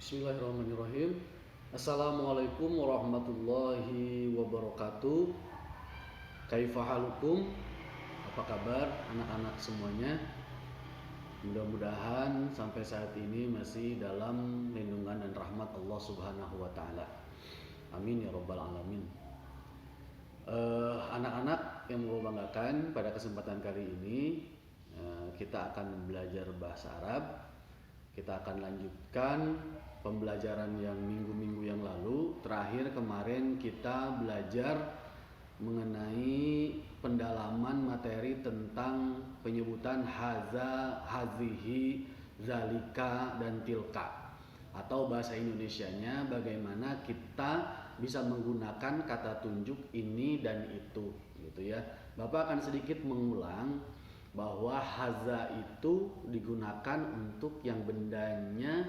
Bismillahirrahmanirrahim. Assalamualaikum warahmatullahi wabarakatuh. Kaifa halukum? Apa kabar anak-anak semuanya? Mudah-mudahan sampai saat ini masih dalam lindungan dan rahmat Allah Subhanahu wa taala. Amin ya rabbal alamin. Anak-anak yang mau banggakan, pada kesempatan kali ini kita akan belajar bahasa Arab. Kita akan lanjutkan pembelajaran yang minggu-minggu yang lalu. Terakhir kemarin kita belajar mengenai pendalaman materi tentang penyebutan haza, hazihi, zalika, dan tilka. Atau bahasa Indonesianya bagaimana kita bisa menggunakan kata tunjuk ini dan itu, gitu ya. Bapak akan sedikit mengulang bahwa haza itu digunakan untuk yang bendanya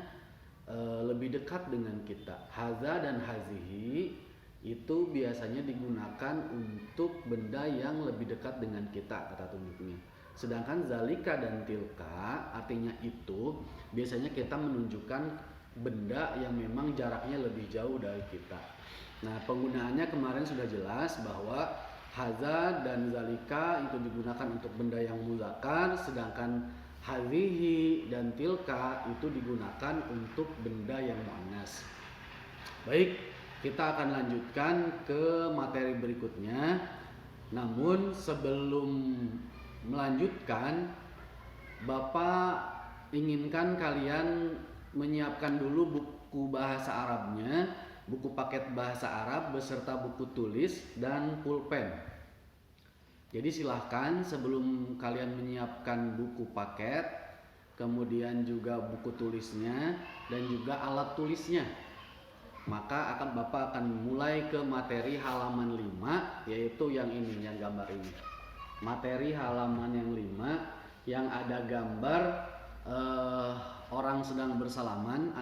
lebih dekat dengan kita. Haza dan hazihi itu biasanya digunakan untuk benda yang lebih dekat dengan kita, kata tunjuknya. Sedangkan zalika dan tilka artinya itu biasanya kita menunjukkan benda yang memang jaraknya lebih jauh dari kita. Nah, penggunaannya kemarin sudah jelas bahwa haza dan zalika itu digunakan untuk benda yang muzakkar, sedangkan hazihi dan tilka itu digunakan untuk benda yang muannas. Baik, kita akan lanjutkan ke materi berikutnya. Namun sebelum melanjutkan, Bapak inginkan kalian menyiapkan dulu buku bahasa Arabnya, buku paket bahasa Arab beserta buku tulis dan pulpen. Jadi silahkan sebelum kalian menyiapkan buku paket, kemudian juga buku tulisnya dan juga alat tulisnya, maka Bapak akan mulai ke materi halaman 5, yaitu yang ini, yang gambar ini. Materi halaman yang 5 yang ada gambar orang sedang bersalaman,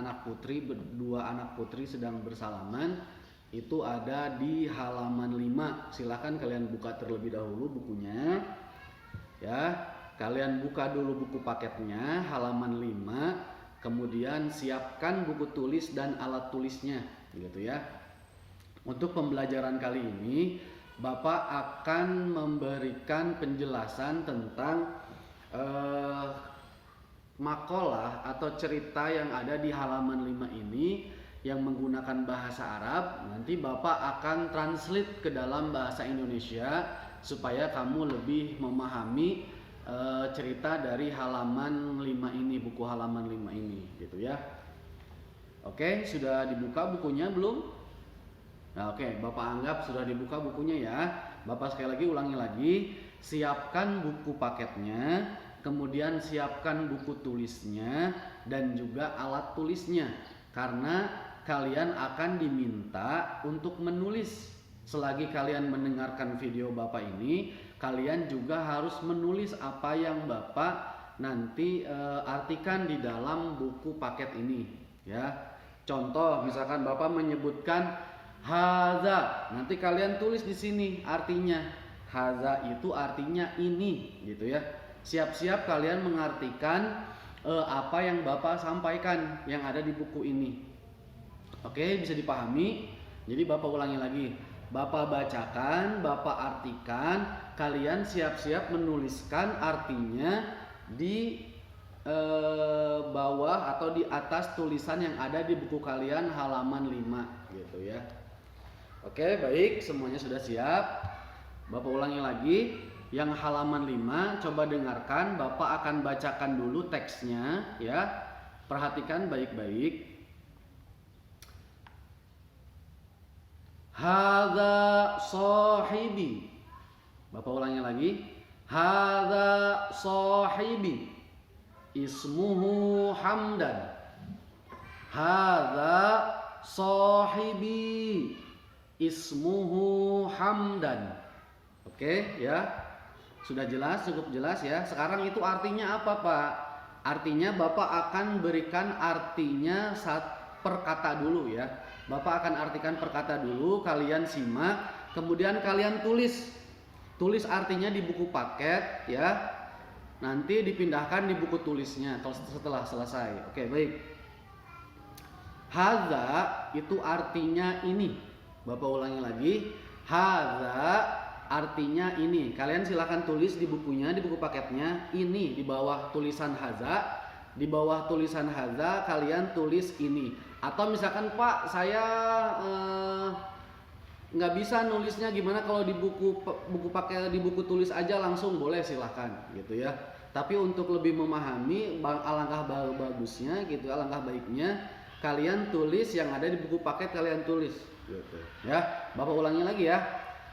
dua anak putri sedang bersalaman, itu ada di halaman 5. Silahkan kalian buka terlebih dahulu bukunya, ya. Kalian buka dulu buku paketnya halaman 5, kemudian siapkan buku tulis dan alat tulisnya, gitu ya. Untuk pembelajaran kali ini Bapak akan memberikan penjelasan tentang makalah atau cerita yang ada di halaman 5 ini yang menggunakan bahasa Arab. Nanti Bapak akan translate ke dalam bahasa Indonesia supaya kamu lebih memahami cerita dari halaman 5 ini, buku halaman 5 ini, gitu ya. Oke, sudah dibuka bukunya belum? Nah, oke, Bapak anggap sudah dibuka bukunya ya. Bapak sekali lagi ulangi lagi, siapkan buku paketnya, kemudian siapkan buku tulisnya dan juga alat tulisnya, karena kalian akan diminta untuk menulis. Selagi kalian mendengarkan video Bapak ini, kalian juga harus menulis apa yang Bapak nanti artikan di dalam buku paket ini, ya. Contoh, misalkan Bapak menyebutkan haza, nanti kalian tulis di sini artinya. Haza itu artinya ini, gitu ya. Siap-siap kalian mengartikan apa yang Bapak sampaikan yang ada di buku ini. Oke, bisa dipahami? Jadi Bapak ulangi lagi. Bapak bacakan, Bapak artikan, kalian siap-siap menuliskan artinya di bawah atau di atas tulisan yang ada di buku kalian halaman 5, gitu ya. Oke, baik, semuanya sudah siap. Bapak ulangi lagi. Yang halaman 5, coba dengarkan, Bapak akan bacakan dulu teksnya, ya. Perhatikan baik-baik. Hadza sahibi. Bapak ulangi lagi. Hadza sahibi. Ismuhu Hamdan. Hadza sahibi. Ismuhu Hamdan. Oke, ya. Sudah jelas, cukup jelas ya. Sekarang itu artinya apa, Pak? Artinya Bapak akan berikan artinya per kata dulu ya. Bapak akan artikan per kata dulu, kalian simak, kemudian kalian tulis. Tulis artinya di buku paket ya. Nanti dipindahkan di buku tulisnya setelah selesai. Oke, baik. Hadza itu artinya ini. Bapak ulangi lagi. Hadza artinya ini. Kalian silahkan tulis di bukunya, di buku paketnya, ini di bawah tulisan hadza. Di bawah tulisan hadza kalian tulis ini. Atau misalkan Pak, saya nggak bisa nulisnya, gimana kalau di buku pakai di buku tulis aja langsung, boleh, silahkan gitu ya. Tapi untuk lebih memahami, alangkah bagusnya gitu, alangkah baiknya kalian tulis yang ada di buku paket, kalian tulis gitu ya. Bapak ulangi lagi ya.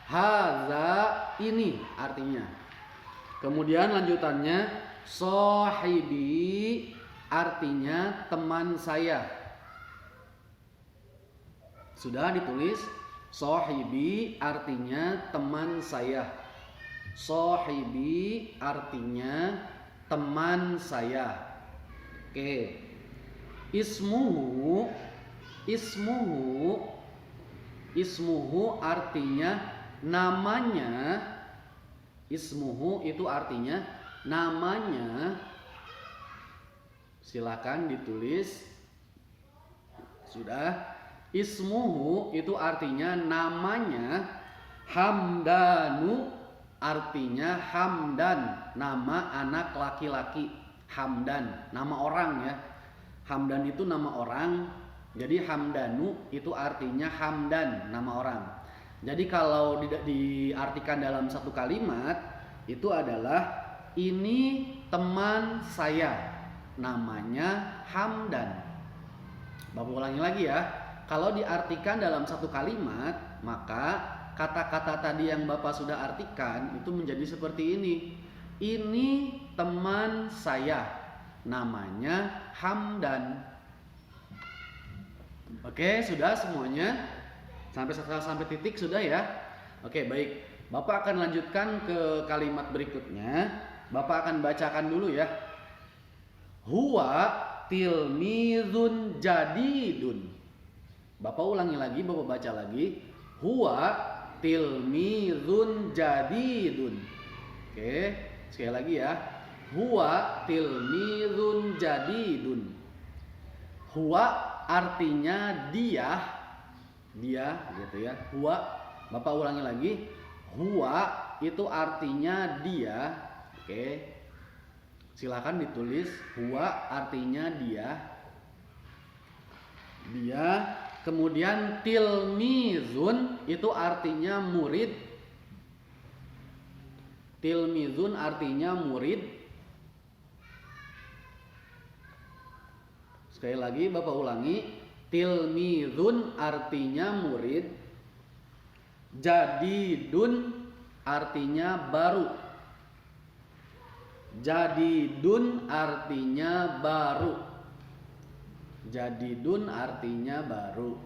Hadza ini artinya. Kemudian lanjutannya sahibi artinya teman saya. Sudah ditulis. Sahibi artinya teman saya. Sahibi artinya teman saya. Oke. Ismuhu artinya namanya. Ismuhu itu artinya namanya. Silakan ditulis. Sudah. Ismuhu itu artinya namanya. Hamdanu artinya Hamdan, nama anak laki-laki. Hamdan, nama orang ya. Hamdan itu nama orang. Jadi Hamdanu itu artinya Hamdan, nama orang. Jadi kalau diartikan dalam satu kalimat, itu adalah ini teman saya, namanya Hamdan. Bapak ulangi lagi ya. Kalau diartikan dalam satu kalimat, maka kata-kata tadi yang Bapak sudah artikan itu menjadi seperti ini. Ini teman saya, namanya Hamdan. Oke, sudah semuanya? Sampai titik sudah ya? Oke, baik. Bapak akan lanjutkan ke kalimat berikutnya. Bapak akan bacakan dulu ya. Huwa tilmizun jadidun. Bapak ulangi lagi, Bapak baca lagi. Huwa tilmizun jadidun. Oke, sekali lagi ya. Huwa tilmizun jadidun. Huwa artinya dia gitu ya. Huwa, Bapak ulangi lagi. Huwa itu artinya dia. Oke. Silakan ditulis. Huwa artinya dia. Dia. Kemudian tilmizun itu artinya murid. Tilmizun artinya murid. Sekali lagi Bapak ulangi. Tilmizun artinya murid. Jadidun artinya baru. Jadidun artinya baru. Jadidun artinya baru.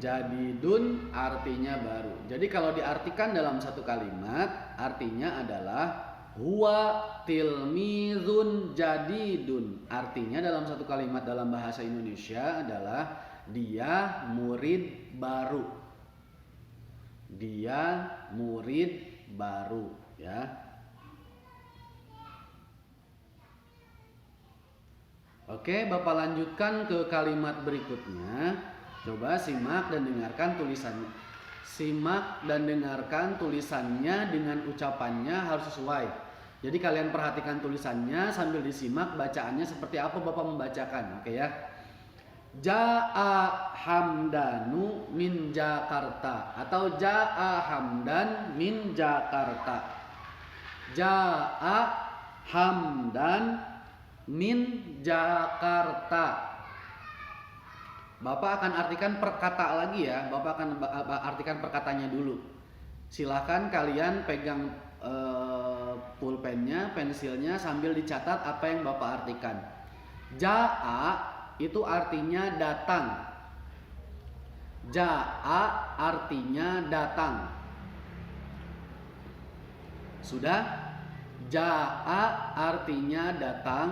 Jadidun artinya baru. Jadi kalau diartikan dalam satu kalimat, artinya adalah huwa tilmizun jadidun. Artinya dalam satu kalimat dalam bahasa Indonesia adalah dia murid baru. Dia murid baru ya. Oke, Bapak lanjutkan ke kalimat berikutnya. Coba simak dan dengarkan tulisannya. Simak dan dengarkan tulisannya dengan ucapannya harus sesuai. Jadi kalian perhatikan tulisannya sambil disimak bacaannya seperti apa Bapak membacakan. Oke ya. Ja'a Hamdanu min Jakarta atau Ja'a Hamdan min Jakarta. Ja'a Hamdan min Jakarta. Bapak akan artikan perkata lagi ya. Bapak akan artikan perkatanya dulu. Silahkan kalian pegang pulpennya, pensilnya sambil dicatat apa yang Bapak artikan. Ja'a itu artinya datang. Ja'a artinya datang. Sudah? Ja'a artinya datang.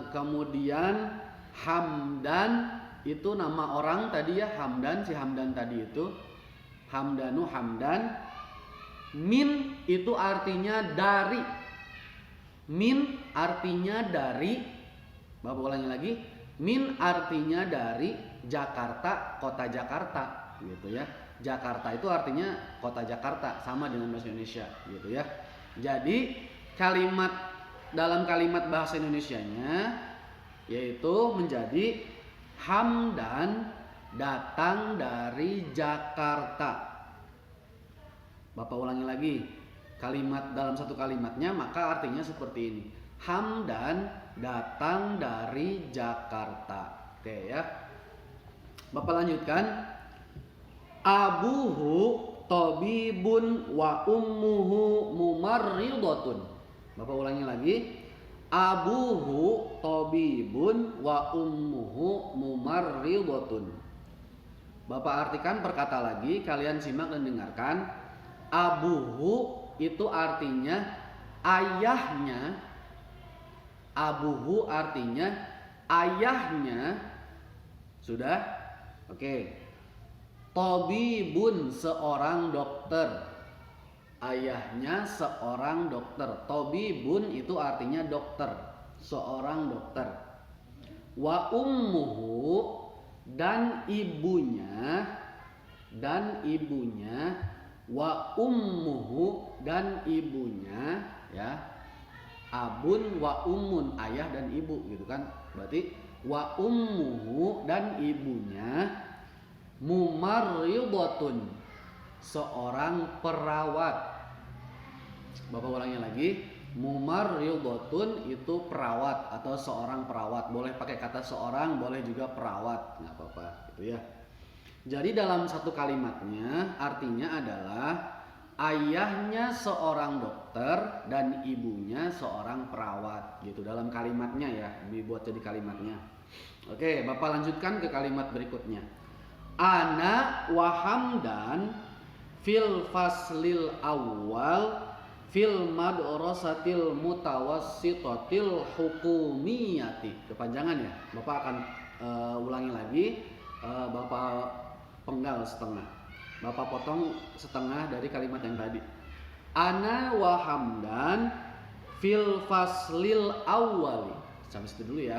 Kemudian Hamdan itu nama orang tadi ya. Hamdan, si Hamdan tadi itu. Hamdanu Hamdan. Min itu artinya dari. Min artinya dari, Bapak ulangi lagi, min artinya dari Jakarta, kota Jakarta gitu ya. Jakarta itu artinya kota Jakarta, sama dengan bahasa Indonesia gitu ya. Jadi dalam kalimat bahasa Indonesianya yaitu menjadi Hamdan datang dari Jakarta. Bapak ulangi lagi, kalimat dalam satu kalimatnya maka artinya seperti ini. Hamdan datang dari Jakarta. Oke ya. Bapak lanjutkan. Abuhu tabibun wa ummuhu mumarridatun. Bapak ulangi lagi. Abuhu tabibun wa ummuhu mumarridatun. Bapak artikan per kata lagi, kalian simak dan dengarkan. Abuhu itu artinya ayahnya. Abuhu artinya ayahnya. Sudah? Oke. Tabibun seorang dokter. Ayahnya seorang dokter. Tabibun itu artinya dokter, seorang dokter. Wa ummuhu dan ibunya, wa ummuhu dan ibunya ya. Abun wa ummun, ayah dan ibu gitu kan. Berarti wa ummuhu dan ibunya mumarridatun, seorang perawat. Bapak ulangi lagi, mumarridatun itu perawat atau seorang perawat. Boleh pakai kata seorang, boleh juga perawat, nggak apa-apa gitu ya. Jadi dalam satu kalimatnya artinya adalah ayahnya seorang dokter dan ibunya seorang perawat gitu dalam kalimatnya ya, dibuat jadi kalimatnya. Oke, Bapak lanjutkan ke kalimat berikutnya. Ana wa Hamdan fil faslil awal fil madrasatil mutawassitatil hukumiyati. Kepanjangan ya. Bapak akan ulangi lagi. Bapak penggal setengah. Bapak potong setengah dari kalimat yang tadi. Ana wa Hamdan fil faslil awwali. Sampai situ dulu ya.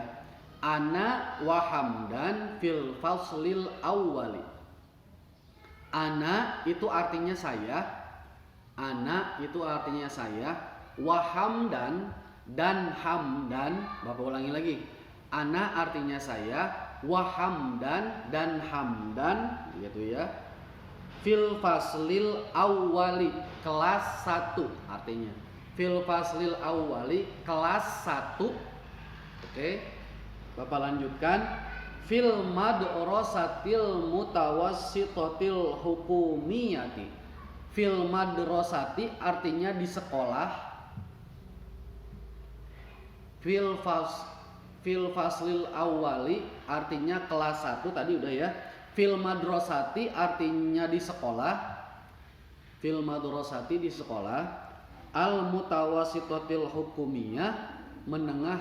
Ana wa Hamdan fil faslil awwali. Ana itu artinya saya. Ana itu artinya saya. Wa Hamdan dan Hamdan. Bapak ulangi lagi. Ana artinya saya. Wa Hamdan dan Hamdan gitu ya. Fil faslil awwali, kelas 1 artinya. Fil faslil awwali, kelas 1. Oke. Bapak lanjutkan. Fil madrasatil mutawassitatil hukumiyati. Fil madrasati artinya di sekolah. Fil faslil awwali artinya kelas 1 tadi udah ya. Fil madrasati artinya di sekolah. Fil madrasati di sekolah. Al mutawassitatil hukumiyah, menengah,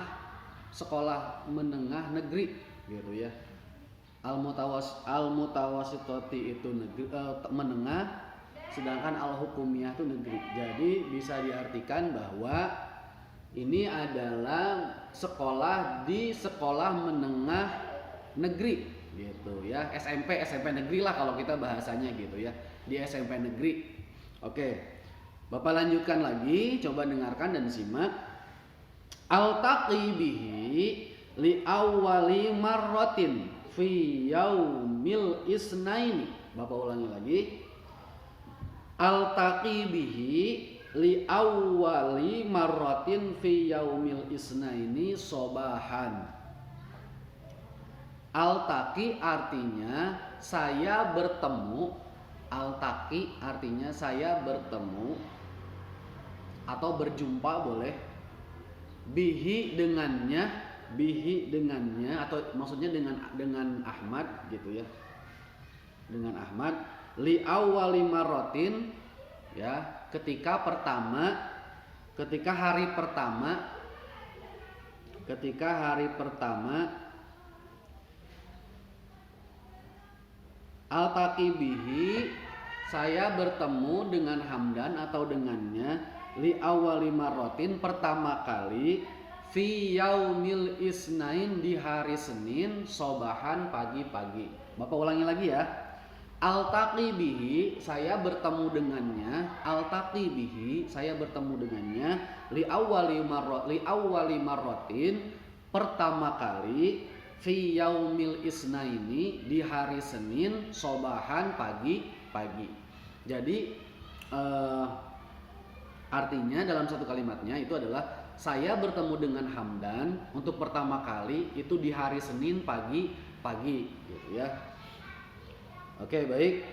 sekolah menengah negeri gitu ya. Al mutawassitati itu negeri, menengah, sedangkan al hukumiyah itu negeri. Jadi bisa diartikan bahwa ini adalah sekolah di sekolah menengah negeri gitu ya. SMP negeri lah kalau kita bahasanya gitu ya. Di SMP negeri. Oke. Bapak lanjutkan lagi, coba dengarkan dan simak. Altaqi bihi li awwali marratin fi yaumil isnaini. Bapak ulangi lagi. Altaqi bihi li awwali marratin fi yaumil isnaini sobahan. Altaqi artinya saya bertemu. Altaqi artinya saya bertemu atau berjumpa boleh. Bihi dengannya atau maksudnya dengan Ahmad gitu ya. Dengan Ahmad li awwali marratin ya, ketika hari pertama altaqi bihi, saya bertemu dengan Hamdan atau dengannya li awwali marratin pertama kali fi yaumil isnain di hari Senin sobahan pagi-pagi. Bapak ulangi lagi ya. Altaqi bihi saya bertemu dengannya, altaqi bihi saya bertemu dengannya li awwali marratin pertama kali fi yaumil isnaini di hari Senin sobahan pagi-pagi. Jadi artinya dalam satu kalimatnya itu adalah saya bertemu dengan Hamdan untuk pertama kali itu di hari Senin pagi-pagi gitu ya. Oke, baik.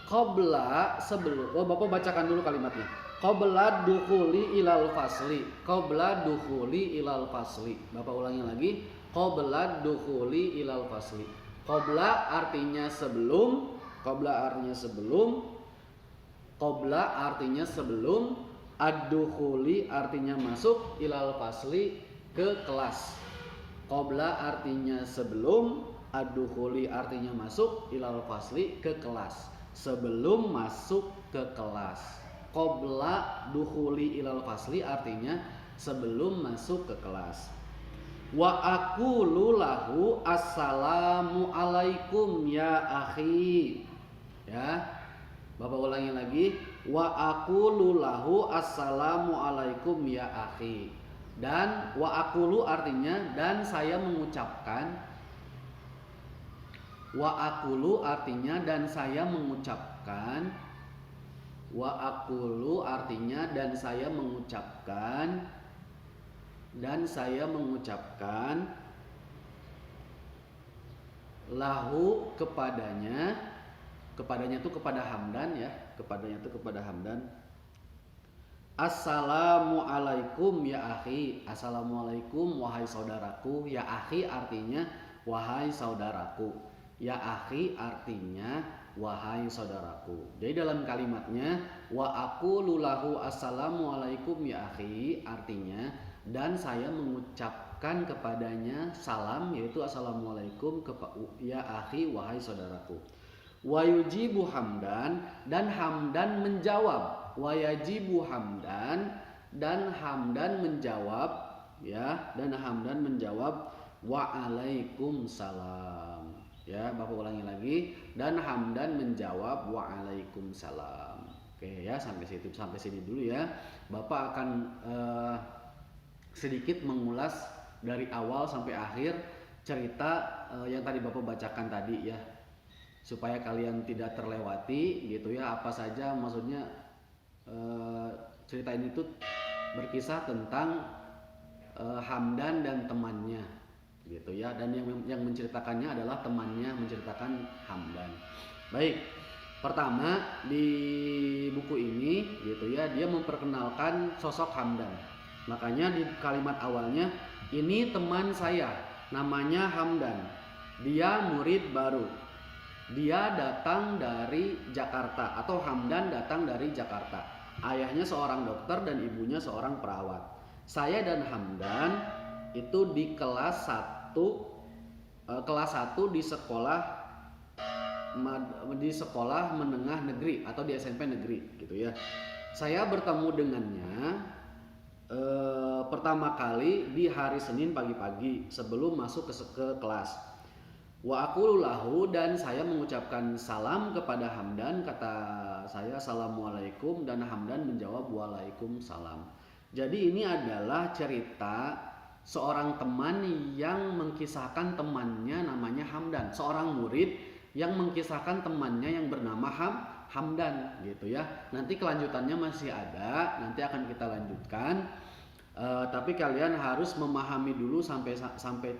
Qabla sebelum Bapak bacakan dulu kalimatnya. Qabla dukhuli ilal fasli. Qabla dukhuli ilal fasli. Bapak ulangi lagi. Qabla dukhuli ilal fasli. Qabla artinya sebelum, qabla artinya sebelum, qabla artinya sebelum, ad-dukhuli artinya masuk, ilal fasli ke kelas. Qabla artinya sebelum, ad-dukhuli artinya masuk, ilal fasli ke kelas. Sebelum masuk ke kelas. Qabla dukhuli ilal fasli artinya sebelum masuk ke kelas. Wa aqulu lahu assalamu alaikum ya akhi. Ya. Bapak ulangi lagi. Wa aqulu lahu assalamu alaikum ya akhi. Dan wa aqulu artinya dan saya mengucapkan. Wa aqulu artinya dan saya mengucapkan. Wa aqulu artinya dan saya mengucapkan. Dan saya mengucapkan lahu kepadanya. Kepadanya itu kepada Hamdan ya. Kepadanya itu kepada Hamdan. Assalamualaikum ya akhi. Assalamualaikum wahai saudaraku. Ya akhi artinya wahai saudaraku. Ya akhi artinya wahai saudaraku. Jadi dalam kalimatnya wa aqulu lahu assalamualaikum ya akhi artinya dan saya mengucapkan kepadanya salam yaitu assalamualaikum ya akhi wahai saudaraku. Wa yujibu Hamdan dan Hamdan menjawab. Wa yajibu Hamdan dan Hamdan menjawab ya, dan Hamdan menjawab waalaikumsalam ya. Bapak ulangi lagi, dan Hamdan menjawab waalaikumsalam. Oke ya, sampai sini dulu ya. Bapak akan sedikit mengulas dari awal sampai akhir cerita yang tadi Bapak bacakan tadi ya, supaya kalian tidak terlewati gitu ya. Apa saja maksudnya cerita ini tuh berkisah tentang Hamdan dan temannya gitu ya, dan yang menceritakannya adalah temannya menceritakan Hamdan. Baik, pertama di buku ini gitu ya, dia memperkenalkan sosok Hamdan. Makanya di kalimat awalnya, ini teman saya namanya Hamdan, dia murid baru, dia datang dari Jakarta, atau Hamdan datang dari Jakarta. Ayahnya seorang dokter dan ibunya seorang perawat. Saya dan Hamdan itu di kelas 1 di sekolah menengah negeri atau di SMP negeri gitu ya. Saya bertemu dengannya pertama kali di hari Senin pagi-pagi sebelum masuk ke kelas. Wa aqulu lahu dan saya mengucapkan salam kepada Hamdan, kata saya assalamualaikum dan Hamdan menjawab waalaikumsalam. Jadi ini adalah cerita seorang teman yang mengkisahkan temannya namanya Hamdan, seorang murid yang mengkisahkan temannya yang bernama Hamdan gitu ya. Nanti kelanjutannya masih ada, nanti akan kita lanjutkan. Tapi kalian harus memahami dulu sampai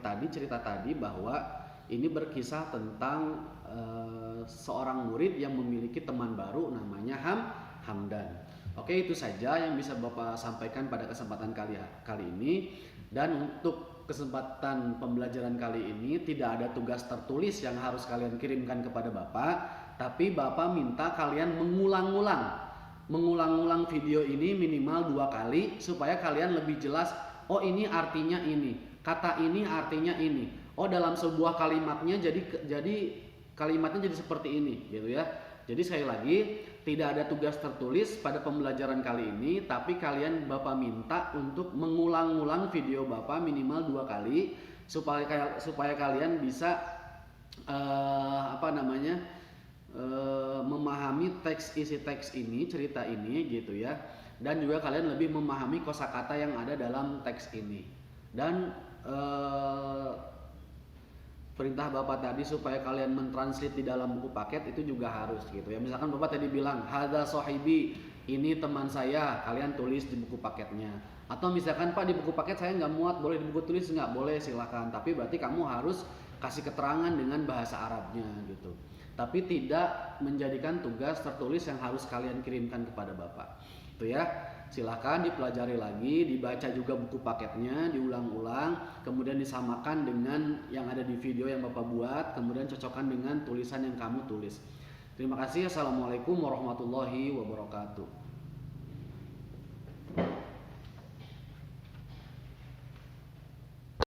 tadi cerita tadi bahwa ini berkisah tentang seorang murid yang memiliki teman baru namanya Hamdan. Oke, itu saja yang bisa Bapak sampaikan pada kesempatan kali ini. Dan untuk kesempatan pembelajaran kali ini tidak ada tugas tertulis yang harus kalian kirimkan kepada Bapak, tapi Bapak minta kalian mengulang-ulang video ini minimal 2 kali supaya kalian lebih jelas, oh ini artinya ini, kata ini artinya ini. Oh dalam sebuah kalimatnya jadi kalimatnya jadi seperti ini gitu ya. Jadi sekali lagi, tidak ada tugas tertulis pada pembelajaran kali ini, tapi kalian Bapak minta untuk mengulang-ulang video Bapak minimal 2 kali supaya kalian bisa memahami isi teks ini, cerita ini gitu ya. Dan juga kalian lebih memahami kosakata yang ada dalam teks ini. Dan perintah Bapak tadi supaya kalian mentranslate di dalam buku paket itu juga harus gitu ya. Misalkan Bapak tadi bilang hadza sahibi, ini teman saya, kalian tulis di buku paketnya. Atau misalkan Pak di buku paket saya nggak muat, boleh di buku tulis nggak? Boleh, silakan. Tapi berarti kamu harus kasih keterangan dengan bahasa Arabnya gitu. Tapi tidak menjadikan tugas tertulis yang harus kalian kirimkan kepada Bapak. Itu ya. Silahkan dipelajari lagi, dibaca juga buku paketnya, diulang-ulang, kemudian disamakan dengan yang ada di video yang Bapak buat, kemudian cocokkan dengan tulisan yang kamu tulis. Terima kasih. Assalamualaikum warahmatullahi wabarakatuh.